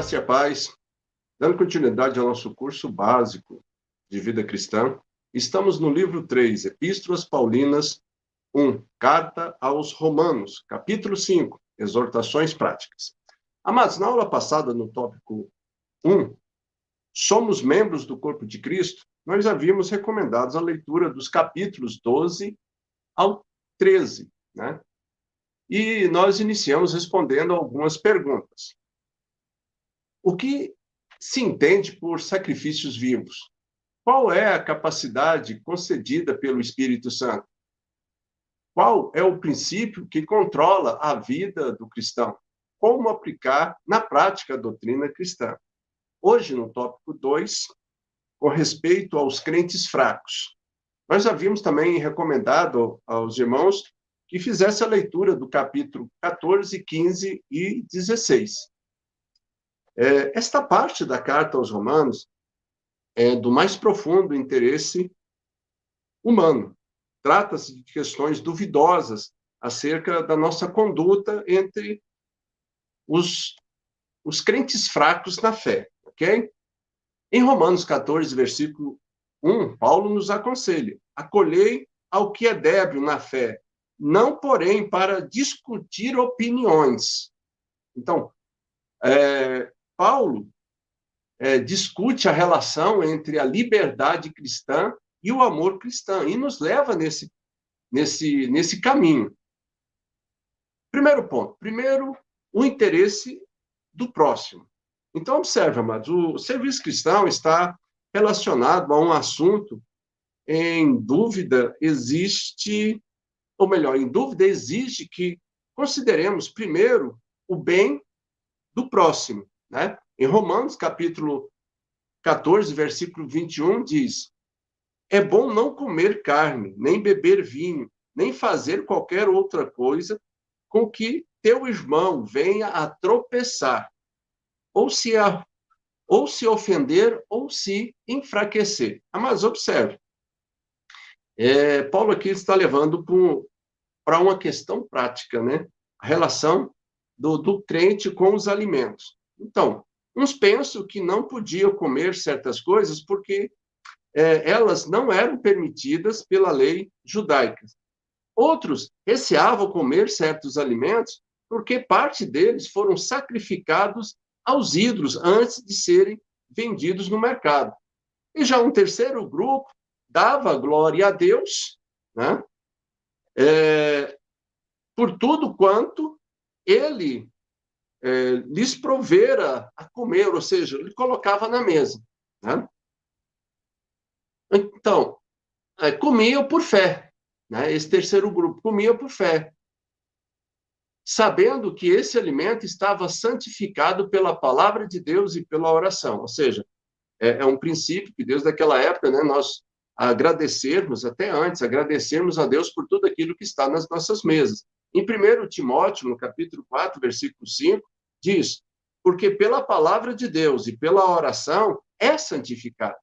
Graça e a paz. Dando continuidade ao nosso curso básico de vida cristã, estamos no livro 3, Epístolas Paulinas 1, Carta aos Romanos, capítulo 5, Exortações Práticas. Amados, na aula passada, no tópico 1, somos membros do corpo de Cristo, nós havíamos recomendado a leitura dos capítulos 12 ao 13, né? E nós iniciamos respondendo algumas perguntas. O que se entende por sacrifícios vivos? Qual é a capacidade concedida pelo Espírito Santo? Qual é o princípio que controla a vida do cristão? Como aplicar na prática a doutrina cristã? Hoje, no tópico 2, com respeito aos crentes fracos. Nós havíamos também recomendado aos irmãos que fizesse a leitura do capítulo 14, 15 e 16. Esta parte da carta aos Romanos é do mais profundo interesse humano. Trata-se de questões duvidosas acerca da nossa conduta entre os crentes fracos na fé, ok? Em Romanos 14, versículo 1, Paulo nos aconselha: acolhei ao que é débil na fé, não, porém, para discutir opiniões. Então, Paulo discute a relação entre a liberdade cristã e o amor cristão, e nos leva nesse caminho. Primeiro ponto. Primeiro, o interesse do próximo. Então, observe, amados, o serviço cristão está relacionado a um assunto em dúvida exige que consideremos primeiro o bem do próximo, né? Em Romanos, capítulo 14, versículo 21, diz: é bom não comer carne, nem beber vinho, nem fazer qualquer outra coisa com que teu irmão venha a tropeçar, ou se ofender, ou se enfraquecer. Mas observe, Paulo aqui está levando para uma questão prática, né? A relação do crente com os alimentos. Então, uns pensam que não podiam comer certas coisas porque elas não eram permitidas pela lei judaica. Outros receavam comer certos alimentos porque parte deles foram sacrificados aos ídolos antes de serem vendidos no mercado. E já um terceiro grupo dava glória a Deus, né? Por tudo quanto ele lhes provera a comer, ou seja, ele colocava na mesa, né? Então, comiam por fé, né? Esse terceiro grupo comia por fé, sabendo que esse alimento estava santificado pela palavra de Deus e pela oração. Ou seja, é um princípio que Deus, daquela época, né, nós agradecermos a Deus por tudo aquilo que está nas nossas mesas. Em 1 Timóteo, no capítulo 4, versículo 5, diz: porque pela palavra de Deus e pela oração é santificado.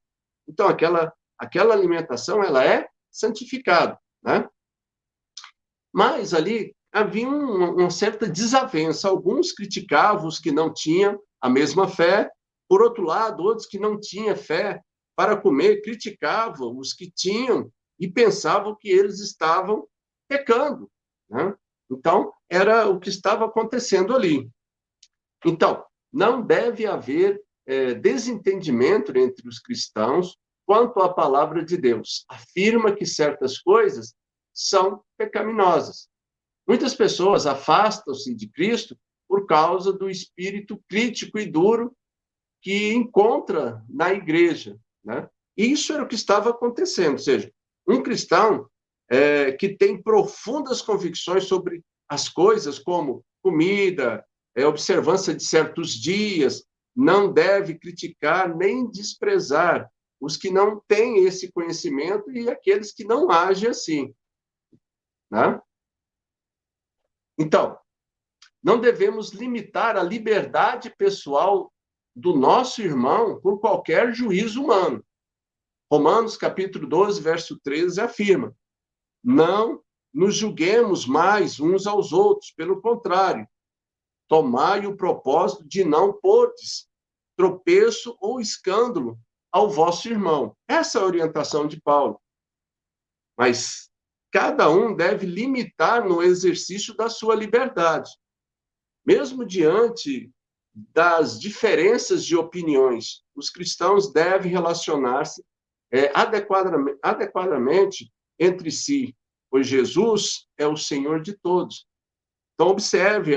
Então, aquela alimentação, ela é santificada, né? Mas ali havia uma certa desavença. Alguns criticavam os que não tinham a mesma fé. Por outro lado, outros que não tinham fé para comer criticavam os que tinham e pensavam que eles estavam pecando, né? Então, era o que estava acontecendo ali. Então, não deve haver desentendimento entre os cristãos quanto à palavra de Deus. Afirma que certas coisas são pecaminosas. Muitas pessoas afastam-se de Cristo por causa do espírito crítico e duro que encontra na igreja, né? Isso era o que estava acontecendo, ou seja, um cristão que tem profundas convicções sobre as coisas como comida, observância de certos dias, não deve criticar nem desprezar os que não têm esse conhecimento e aqueles que não agem assim, né? Então, não devemos limitar a liberdade pessoal do nosso irmão por qualquer juízo humano. Romanos, capítulo 12, verso 13, afirma: não nos julguemos mais uns aos outros, pelo contrário, tomai o propósito de não pordes tropeço ou escândalo ao vosso irmão. Essa é a orientação de Paulo. Mas cada um deve limitar no exercício da sua liberdade. Mesmo diante das diferenças de opiniões, os cristãos devem relacionar-se adequadamente entre si, pois Jesus é o Senhor de todos. Então, observe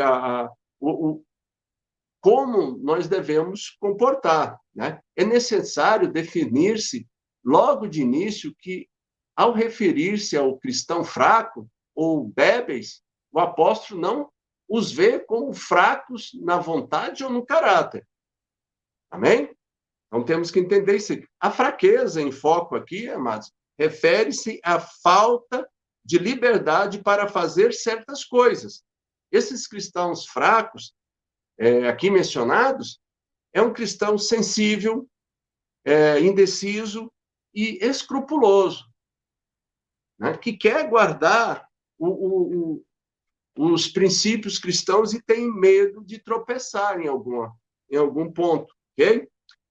como nós devemos comportar. Né? É necessário definir-se logo de início que, ao referir-se ao cristão fraco ou débeis, o apóstolo não os vê como fracos na vontade ou no caráter. Amém? Então, temos que entender isso. A fraqueza em foco aqui, amados, refere-se à falta de liberdade para fazer certas coisas. Esses cristãos fracos, aqui mencionados, é um cristão sensível, indeciso e escrupuloso, né? Que quer guardar os princípios cristãos e tem medo de tropeçar em algum ponto, ok?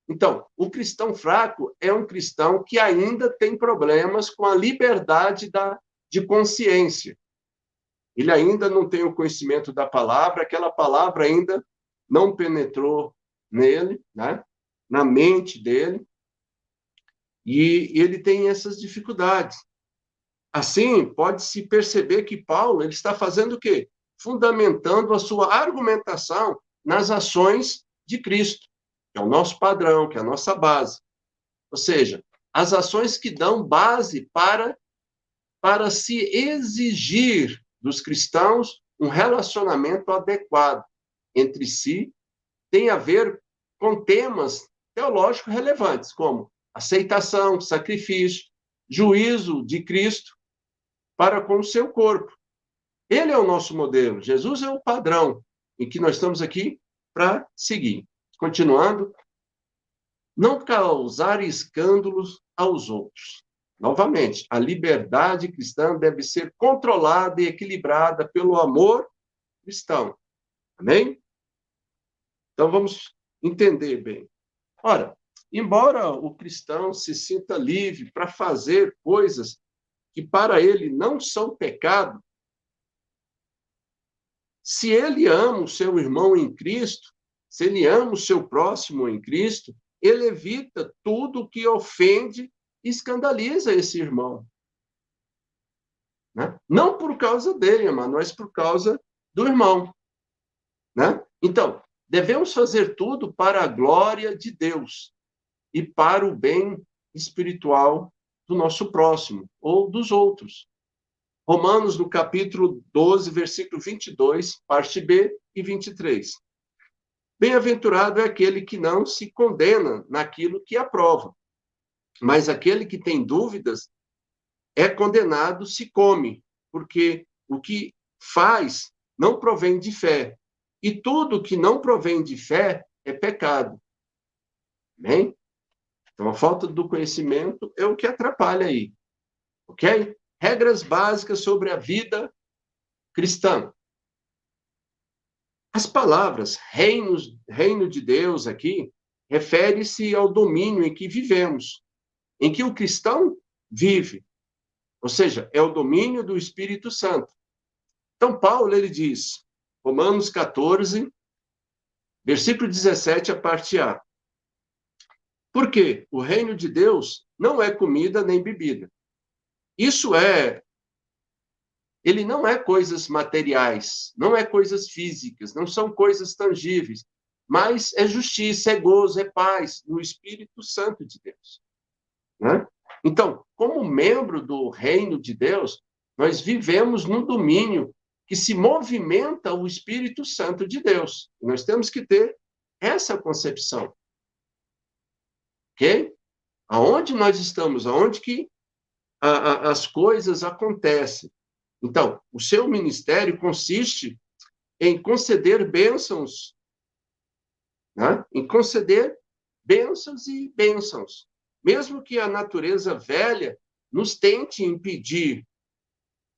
Então, o cristão fraco é um cristão que ainda tem problemas com a liberdade de consciência. Ele ainda não tem o conhecimento da palavra, aquela palavra ainda não penetrou nele, né? Na mente dele, e ele tem essas dificuldades. Assim, pode-se perceber que Paulo ele está fazendo o quê? Fundamentando a sua argumentação nas ações de Cristo, que é o nosso padrão, que é a nossa base. Ou seja, as ações que dão base para se exigir dos cristãos um relacionamento adequado entre si, tem a ver com temas teológicos relevantes, como aceitação, sacrifício, juízo de Cristo para com o seu corpo. Ele é o nosso modelo, Jesus é o padrão em que nós estamos aqui para seguir. Continuando, não causar escândalos aos outros. Novamente, a liberdade cristã deve ser controlada e equilibrada pelo amor cristão. Amém? Então, vamos entender bem. Ora, embora o cristão se sinta livre para fazer coisas que para ele não são pecado, se ele ama o seu irmão em Cristo, se ele ama o seu próximo em Cristo, ele evita tudo que ofende e escandaliza esse irmão. Né? Não por causa dele, mas por causa do irmão. Né? Então, devemos fazer tudo para a glória de Deus e para o bem espiritual do nosso próximo ou dos outros. Romanos, no capítulo 12, versículo 22, parte B e 23. Bem-aventurado é aquele que não se condena naquilo que aprova, mas aquele que tem dúvidas é condenado se come, porque o que faz não provém de fé, e tudo que não provém de fé é pecado. Amém? Então, a falta do conhecimento é o que atrapalha aí, ok? Regras básicas sobre a vida cristã. As palavras reino de Deus aqui refere-se ao domínio em que vivemos, em que o cristão vive. Ou seja, é o domínio do Espírito Santo. Então, Paulo, ele diz, Romanos 14, versículo 17, a parte A. Porque o reino de Deus não é comida nem bebida. Ele não é coisas materiais, não é coisas físicas, não são coisas tangíveis, mas é justiça, é gozo, é paz no Espírito Santo de Deus. Né? Então, como membro do reino de Deus, nós vivemos num domínio que se movimenta o Espírito Santo de Deus. Nós temos que ter essa concepção. Ok? Aonde nós estamos, aonde que as coisas acontecem. Então, o seu ministério consiste em conceder bênçãos, né? Em conceder bênçãos e bênçãos. Mesmo que a natureza velha nos tente impedir,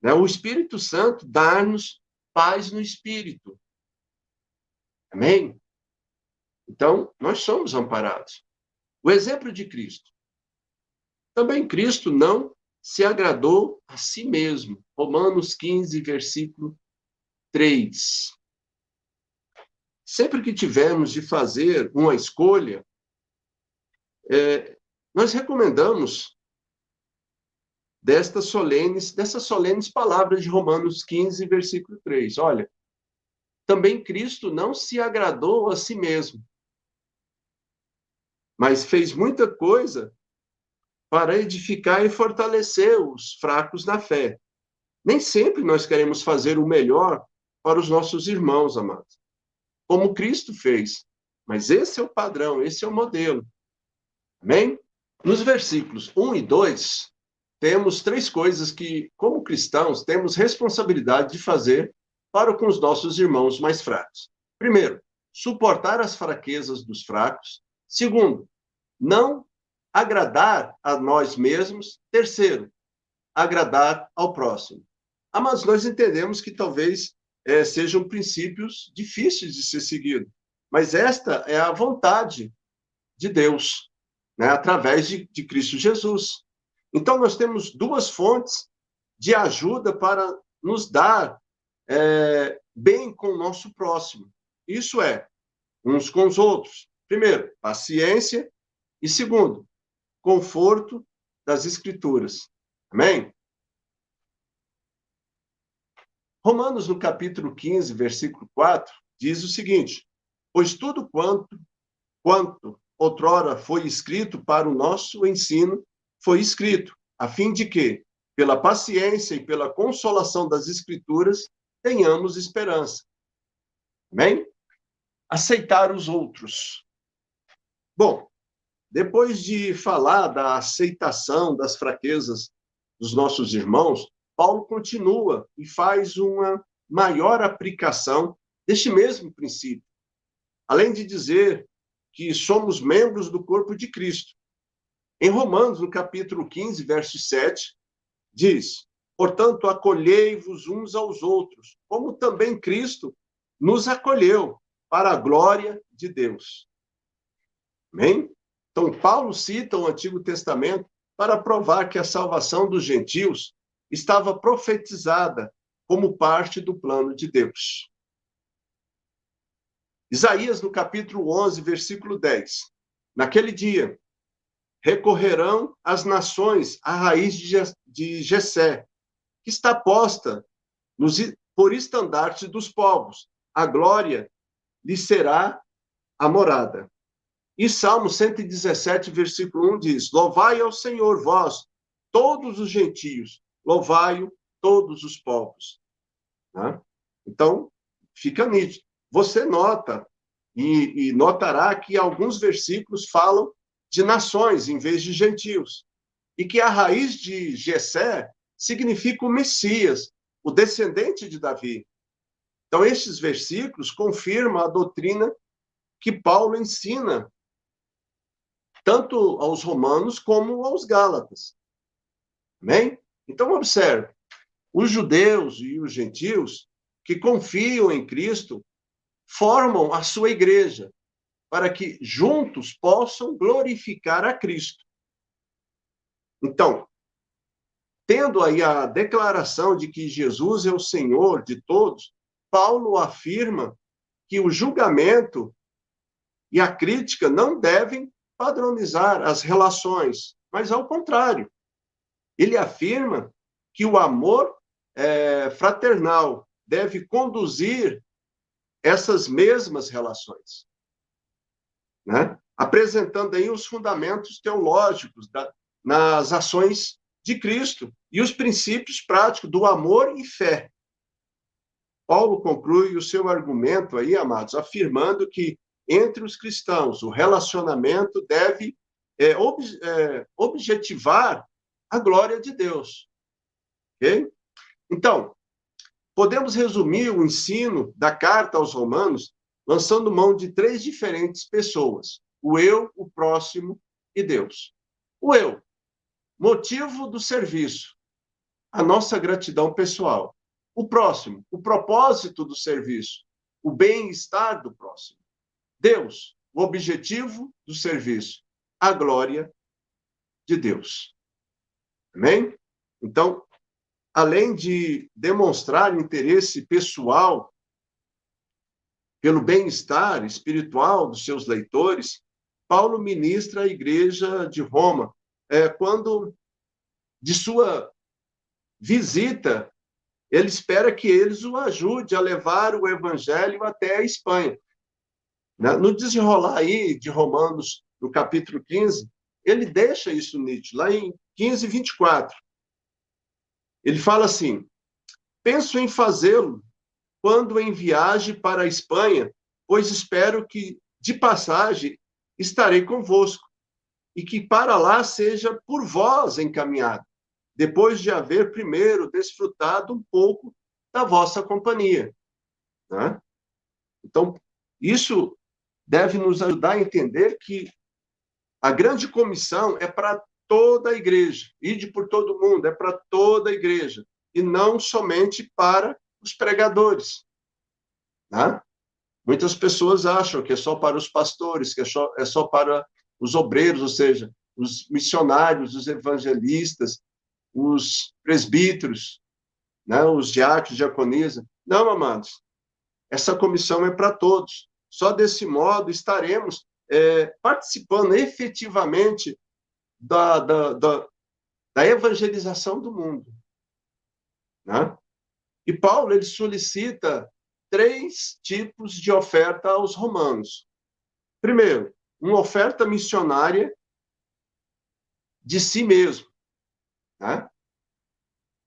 né? O Espírito Santo dá-nos paz no Espírito. Amém? Então, nós somos amparados. O exemplo de Cristo. Também Cristo não se agradou a si mesmo. Romanos 15, versículo 3. Sempre que tivermos de fazer uma escolha, nós recomendamos dessas solenes palavras de Romanos 15, versículo 3. Olha, também Cristo não se agradou a si mesmo, mas fez muita coisa para edificar e fortalecer os fracos na fé. Nem sempre nós queremos fazer o melhor para os nossos irmãos, amados, como Cristo fez. Mas esse é o padrão, esse é o modelo. Amém? Nos versículos 1 e 2, temos três coisas que, como cristãos, temos responsabilidade de fazer para com os nossos irmãos mais fracos. Primeiro, suportar as fraquezas dos fracos. Segundo, não agradar a nós mesmos. Terceiro, agradar ao próximo. Mas nós entendemos que talvez sejam princípios difíceis de ser seguidos, mas esta é a vontade de Deus, né, através de Cristo Jesus. Então, nós temos duas fontes de ajuda para nos dar bem com o nosso próximo. Isso é, uns com os outros. Primeiro, paciência. E segundo, conforto das Escrituras. Amém? Romanos, no capítulo 15, versículo 4, diz o seguinte: pois tudo quanto outrora foi escrito para o nosso ensino, foi escrito, a fim de que, pela paciência e pela consolação das Escrituras, tenhamos esperança. Amém? Aceitar os outros. Bom, depois de falar da aceitação das fraquezas dos nossos irmãos, Paulo continua e faz uma maior aplicação deste mesmo princípio. Além de dizer que somos membros do corpo de Cristo. Em Romanos, no capítulo 15, verso 7, diz: portanto, acolhei-vos uns aos outros, como também Cristo nos acolheu, para a glória de Deus. Amém? Então, Paulo cita o Antigo Testamento para provar que a salvação dos gentios estava profetizada como parte do plano de Deus. Isaías, no capítulo 11, versículo 10. Naquele dia, recorrerão as nações à raiz de Jessé, que está posta por estandarte dos povos. A glória lhe será a morada. E Salmo 117, versículo 1 diz: louvai ao Senhor, vós, todos os gentios, louvai-o, todos os povos. Né? Então, fica nítido. Você nota, e notará que alguns versículos falam de nações em vez de gentios. E que a raiz de Jessé significa o Messias, o descendente de Davi. Então, estes versículos confirmam a doutrina que Paulo ensina tanto aos romanos como aos gálatas. Amém? Então, observe, os judeus e os gentios que confiam em Cristo formam a sua igreja, para que juntos possam glorificar a Cristo. Então, tendo aí a declaração de que Jesus é o Senhor de todos, Paulo afirma que o julgamento e a crítica não devem padronizar as relações, mas ao contrário. Ele afirma que o amor fraternal deve conduzir essas mesmas relações, né? Apresentando aí os fundamentos teológicos nas ações de Cristo e os princípios práticos do amor e fé. Paulo conclui o seu argumento aí, amados, afirmando que entre os cristãos o relacionamento deve objetivar a glória de Deus. Ok? Então, podemos resumir o ensino da carta aos Romanos lançando mão de três diferentes pessoas: o eu, o próximo e Deus. O eu, motivo do serviço, a nossa gratidão pessoal. O próximo, o propósito do serviço, o bem-estar do próximo. Deus, o objetivo do serviço? A glória de Deus. Amém? Então, além de demonstrar interesse pessoal pelo bem-estar espiritual dos seus leitores, Paulo ministra à igreja de Roma, quando de sua visita, ele espera que eles o ajudem a levar o evangelho até a Espanha. No desenrolar aí de Romanos, no capítulo 15, ele deixa isso nítido, lá em 15, 24. Ele fala assim: penso em fazê-lo quando em viagem para a Espanha, pois espero que, de passagem, estarei convosco, e que para lá seja por vós encaminhado, depois de haver primeiro desfrutado um pouco da vossa companhia. Né? Então, isso deve nos ajudar a entender que a grande comissão é para toda a igreja, ide por todo mundo, é para toda a igreja, e não somente para os pregadores. Né? Muitas pessoas acham que é só para os pastores, que é só para os obreiros, ou seja, os missionários, os evangelistas, os presbíteros, né? Os diáconos, diaconisa. Não, amados, essa comissão é para todos. Só desse modo estaremos participando efetivamente da evangelização do mundo. Né? E Paulo, ele solicita 3 tipos de oferta aos romanos. Primeiro, uma oferta missionária de si mesmo. Né?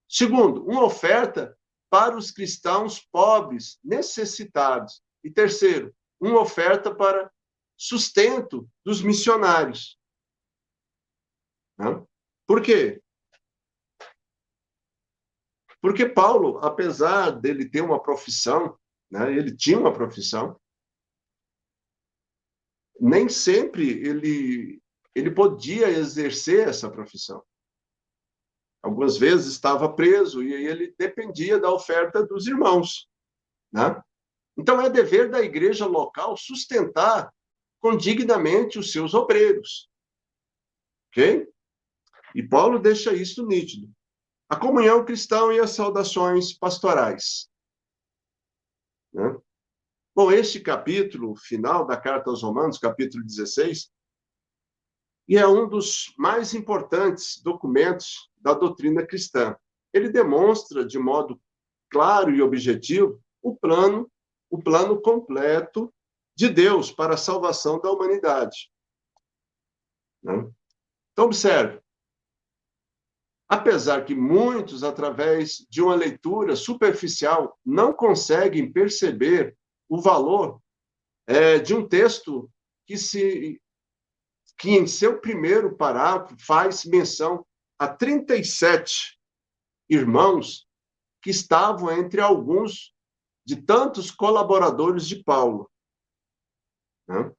Segundo, uma oferta para os cristãos pobres, necessitados. E terceiro, uma oferta para sustento dos missionários. Né? Por quê? Porque Paulo, apesar dele ter uma profissão, né, ele tinha uma profissão, nem sempre ele podia exercer essa profissão. Algumas vezes estava preso e aí ele dependia da oferta dos irmãos. Né? Então, é dever da igreja local sustentar condignamente os seus obreiros. Ok? E Paulo deixa isso nítido. A comunhão cristã e as saudações pastorais. Né? Bom, este capítulo final da Carta aos Romanos, capítulo 16, e é um dos mais importantes documentos da doutrina cristã. Ele demonstra, de modo claro e objetivo, o plano completo de Deus para a salvação da humanidade. Né? Então, observe. Apesar que muitos, através de uma leitura superficial, não conseguem perceber o valor de um texto que em seu primeiro parágrafo faz menção a 37 irmãos que estavam entre alguns de tantos colaboradores de Paulo. Né?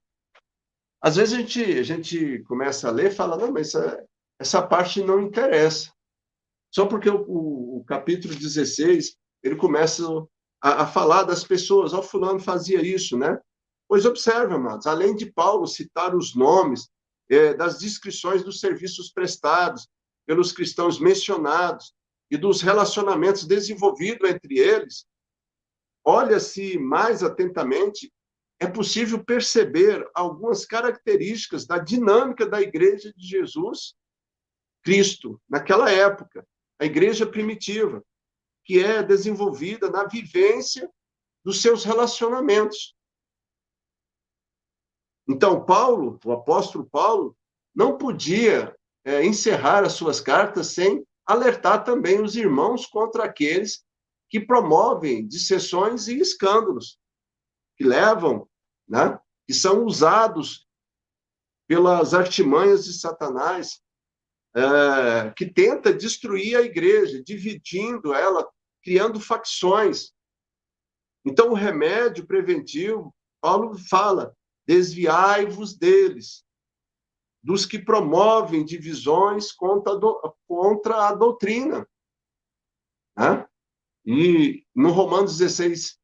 Às vezes a gente começa a ler e fala, não, mas essa parte não interessa. Só porque o capítulo 16, ele começa a falar das pessoas, ó, fulano fazia isso, né? Pois observe, amados, além de Paulo citar os nomes das descrições dos serviços prestados pelos cristãos mencionados e dos relacionamentos desenvolvidos entre eles, olha-se mais atentamente, é possível perceber algumas características da dinâmica da Igreja de Jesus Cristo, naquela época, a igreja primitiva, que é desenvolvida na vivência dos seus relacionamentos. Então, Paulo, o apóstolo Paulo, não podia encerrar as suas cartas sem alertar também os irmãos contra aqueles que promovem dissensões e escândalos, que levam, né, que são usados pelas artimanhas de Satanás, que tenta destruir a igreja, dividindo ela, criando facções. Então, o remédio preventivo, Paulo fala, desviai-vos deles, dos que promovem divisões contra a doutrina. Né? E no Romanos 16,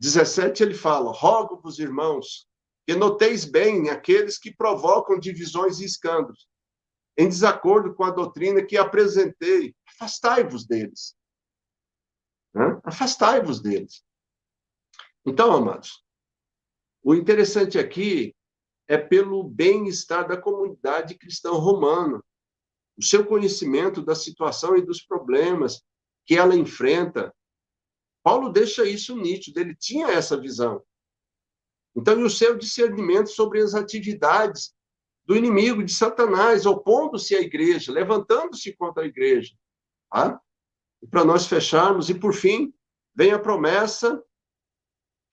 17, ele fala, rogo-vos, irmãos, que noteis bem aqueles que provocam divisões e escândalos, em desacordo com a doutrina que apresentei. Afastai-vos deles. Né? Afastai-vos deles. Então, amados, o interessante aqui é pelo bem-estar da comunidade cristã romana, o seu conhecimento da situação e dos problemas que ela enfrenta. Paulo deixa isso nítido, ele tinha essa visão. Então, e o seu discernimento sobre as atividades do inimigo, de Satanás, opondo-se à igreja, levantando-se contra a igreja. Tá? E para nós fecharmos, e por fim, vem a promessa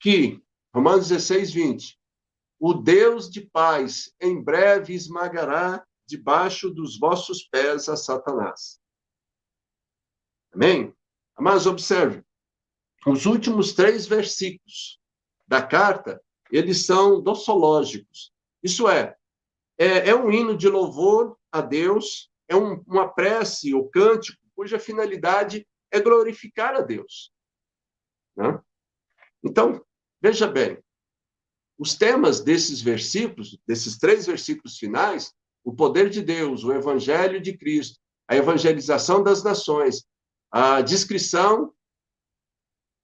que, Romanos 16, 20, o Deus de paz em breve esmagará debaixo dos vossos pés a Satanás. Amém? Mas observe, os últimos 3 versículos da carta, eles são doxológicos. Isso é um hino de louvor a Deus, é uma prece ou cântico cuja finalidade é glorificar a Deus. Né? Então, veja bem, os temas desses versículos, desses 3 versículos finais, o poder de Deus, o evangelho de Cristo, a evangelização das nações, a descrição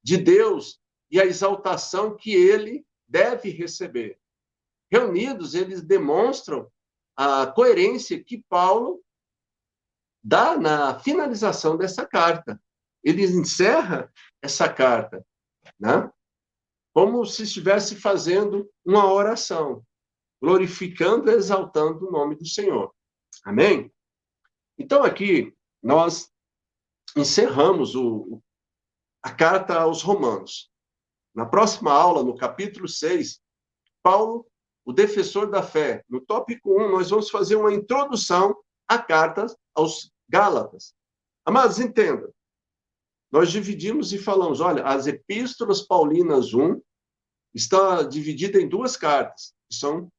de Deus e a exaltação que ele deve receber. Reunidos, eles demonstram a coerência que Paulo dá na finalização dessa carta. Ele encerra essa carta, né? Como se estivesse fazendo uma oração, glorificando e exaltando o nome do Senhor. Amém? Então, aqui, nós encerramos a carta aos Romanos. Na próxima aula, no capítulo 6, Paulo, o defensor da fé, no tópico 1, nós vamos fazer uma introdução à carta aos Gálatas. Amados, entendam. Nós dividimos e falamos, olha, as epístolas paulinas 1 está dividida em 2 cartas, que são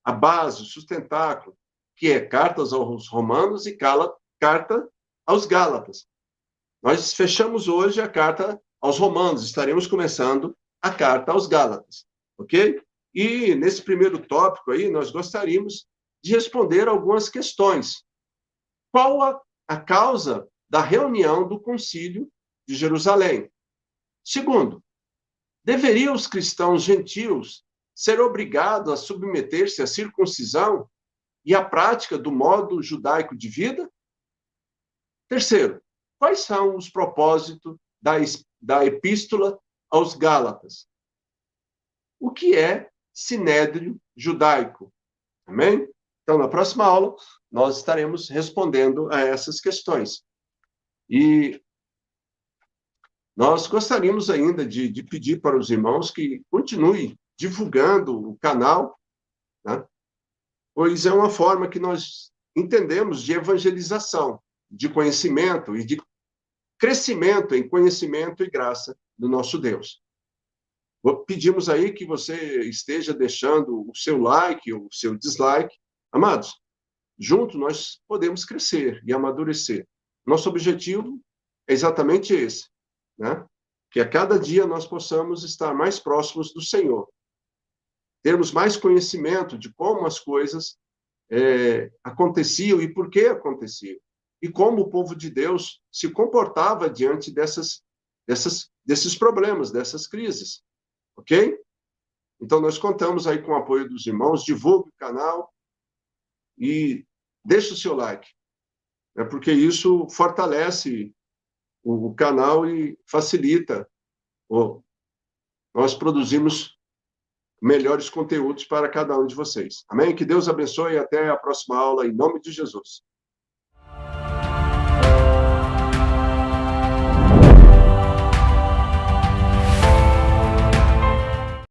a base, o sustentáculo, que é cartas aos Romanos e carta aos Gálatas. Nós fechamos hoje a carta aos Romanos, estaremos começando a carta aos Gálatas, ok? E nesse primeiro tópico aí, nós gostaríamos de responder algumas questões. Qual a causa da reunião do Concílio de Jerusalém? Segundo, deveriam os cristãos gentios ser obrigados a submeter-se à circuncisão e à prática do modo judaico de vida? Terceiro, quais são os propósitos da epístola aos Gálatas? O que é sinédrio judaico? Amém? Então, na próxima aula, nós estaremos respondendo a essas questões. E nós gostaríamos ainda de pedir para os irmãos que continuem divulgando o canal, né? Pois é uma forma que nós entendemos de evangelização, de conhecimento e de crescimento em conhecimento e graça do nosso Deus. Pedimos aí que você esteja deixando o seu like ou o seu dislike. Amados, juntos nós podemos crescer e amadurecer. Nosso objetivo é exatamente esse, né? Que a cada dia nós possamos estar mais próximos do Senhor. Termos mais conhecimento de como as coisas aconteciam e por que aconteciam. E como o povo de Deus se comportava diante desses problemas, dessas crises. Ok? Então, nós contamos aí com o apoio dos irmãos. Divulgue o canal e deixe o seu like, né? Porque isso fortalece o canal e facilita nós produzimos melhores conteúdos para cada um de vocês. Amém? Que Deus abençoe e até a próxima aula, em nome de Jesus.